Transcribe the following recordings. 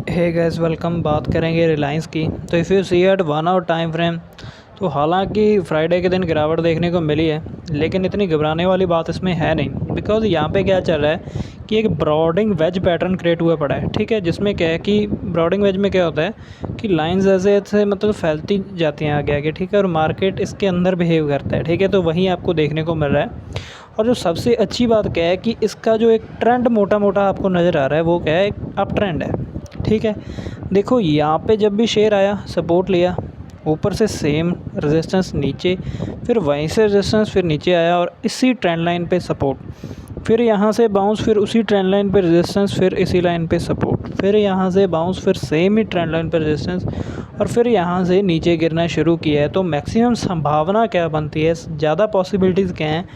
Hey guys welcome. बात करेंगे रिलायंस की। तो if you see at 1 hour time frame, तो हालांकि फ्राइडे के दिन गिरावट देखने को मिली है, लेकिन इतनी घबराने वाली बात इसमें है नहीं। बिकॉज यहाँ पे क्या चल रहा है कि एक ब्रॉडिंग वेज पैटर्न क्रिएट हुआ पड़ा है। ठीक है, जिसमें क्या है कि ब्रॉडिंग वेज में क्या होता है कि लाइंस ऐसे ऐसे मतलब फैलती जाती हैं आगे आगे। ठीक है, और मार्केट इसके अंदर बिहेव करता है। ठीक है, तो वहीं आपको देखने को मिल रहा है। और जो सबसे अच्छी बात क्या है कि इसका जो एक ट्रेंड मोटा मोटा आपको नज़र आ रहा है वो क्या है, अप ट्रेंड है। ठीक है, देखो यहाँ पे जब भी शेयर आया सपोर्ट लिया, ऊपर से सेम रेजिस्टेंस नीचे, फिर वहीं से रेजिस्टेंस, फिर नीचे आया और इसी ट्रेंड लाइन पे सपोर्ट, फिर यहाँ से बाउंस, फिर उसी ट्रेंड लाइन पे रेजिस्टेंस, फिर इसी लाइन पे सपोर्ट, फिर यहाँ से बाउंस, फिर सेम ही ट्रेंड लाइन पे रेजिस्टेंस, और फिर यहाँ से नीचे गिरना शुरू किया है। तो मैक्सिमम संभावना क्या बनती है, ज़्यादा पॉसिबिलिटीज़ क्या हैं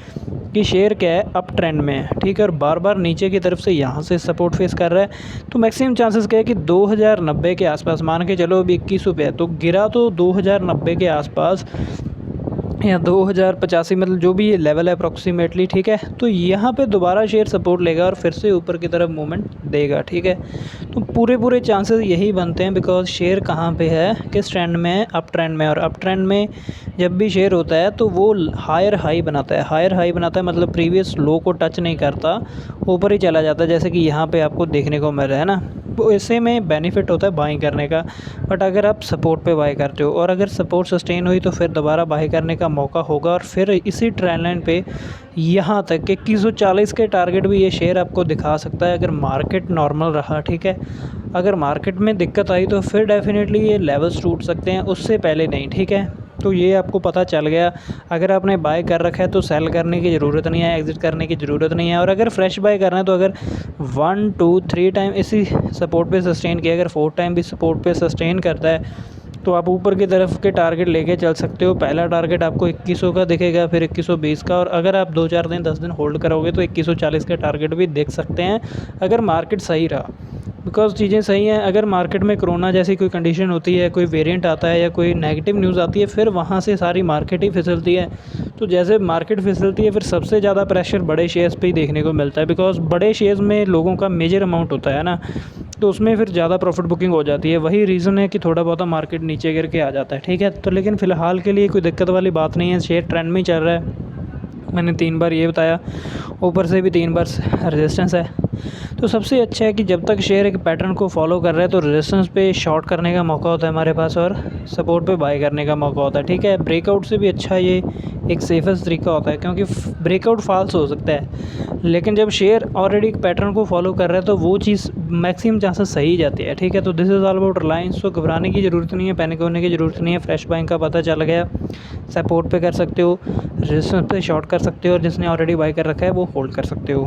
कि शेयर क्या है, अप ट्रेंड में है। ठीक है, और बार बार नीचे की तरफ से यहाँ से सपोर्ट फेस कर रहा है। तो मैक्सिमम चांसेस क्या है कि 2090 के आसपास, मान के चलो अभी 2100 पे है, तो गिरा तो 2090 के आसपास या 2085, मतलब जो भी ये लेवल है अप्रॉक्सीमेटली। ठीक है, तो यहाँ पे दोबारा शेयर सपोर्ट लेगा और फिर से ऊपर की तरफ मूवमेंट देगा। ठीक है, तो पूरे चांसेस यही बनते हैं। बिकॉज शेयर कहाँ पे है, किस ट्रेंड में है, अप ट्रेंड में। और अप ट्रेंड में जब भी शेयर होता है तो वो हायर हाई बनाता है। हायर हाई बनाता है मतलब प्रीवियस लो को टच नहीं करता, ऊपर ही चला जाता है, जैसे कि यहाँ पे आपको देखने को मिल रहा है ना। तो ऐसे में बेनिफिट होता है बाइंग करने का। बट अगर आप सपोर्ट पे बाई करते हो और अगर सपोर्ट सस्टेन हुई तो फिर दोबारा बाई करने का मौका होगा। और फिर इसी ट्रेंड लाइन पे यहाँ तक कि 2140 के टारगेट भी ये शेयर आपको दिखा सकता है अगर मार्केट नॉर्मल रहा। ठीक है, अगर मार्केट में दिक्कत आई तो फिर डेफिनेटली ये लेवल्स टूट सकते हैं, उससे पहले नहीं। ठीक है, तो ये आपको पता चल गया। अगर आपने बाय कर रखा है तो सेल करने की ज़रूरत नहीं है, एग्ज़िट करने की ज़रूरत नहीं है। और अगर फ्रेश बाय करना है तो अगर 1 2 3 टाइम इसी सपोर्ट पे सस्टेन किया, अगर 4 टाइम भी सपोर्ट पे सस्टेन करता है तो आप ऊपर की तरफ के टारगेट लेके चल सकते हो। पहला टारगेट आपको 2100 का दिखेगा, फिर 2120 का, और अगर आप 2-4 दिन 10 दिन होल्ड करोगे तो 2140 का टारगेट भी देख सकते हैं अगर मार्केट सही रहा। बिकॉज़ चीज़ें सही हैं। अगर मार्केट में कोरोना जैसी कोई कंडीशन होती है, कोई वेरिएंट आता है या कोई नेगेटिव न्यूज़ आती है, फिर वहाँ से सारी मार्केट ही फिसलती है। तो जैसे मार्केट फिसलती है फिर सबसे ज़्यादा प्रेशर बड़े शेयर्स पे ही देखने को मिलता है। बिकॉज़ बड़े शेयर्स में लोगों का मेजर अमाउंट होता है ना, तो उसमें फिर ज़्यादा प्रॉफिट बुकिंग हो जाती है। वही रीज़न है कि थोड़ा बहुत मार्केट नीचे गिर के आ जाता है। ठीक है, तो लेकिन फ़िलहाल के लिए कोई दिक्कत वाली बात नहीं है, शेयर ट्रेंड में ही चल रहा है। मैंने 3 बार ये बताया, ऊपर से भी 3 बार रेजिस्टेंस है। तो सबसे अच्छा है कि जब तक शेयर एक पैटर्न को फॉलो कर रहा है तो रेजिस्टेंस पे शॉर्ट करने का मौका होता है हमारे पास, और सपोर्ट पे बाय करने का मौका होता है। ठीक है, ब्रेकआउट से भी अच्छा ये एक सेफेस्ट तरीका होता है, क्योंकि ब्रेकआउट फॉल्स हो सकता है, लेकिन जब शेयर ऑलरेडी एक पैटर्न को फॉलो कर रहा है तो वो चीज़ मैक्सिमम चांसेस सही जाती है। ठीक है, तो this is all about Reliance. तो घबराने की ज़रूरत नहीं है, पैनिक होने की ज़रूरत नहीं है। फ्रेश बाइंग का पता चल गया, सपोर्ट पे कर सकते हो, रेजिस्टेंस पे शॉर्ट कर सकते हो, और जिसने ऑलरेडी बाय कर रखा है वो होल्ड कर सकते हो।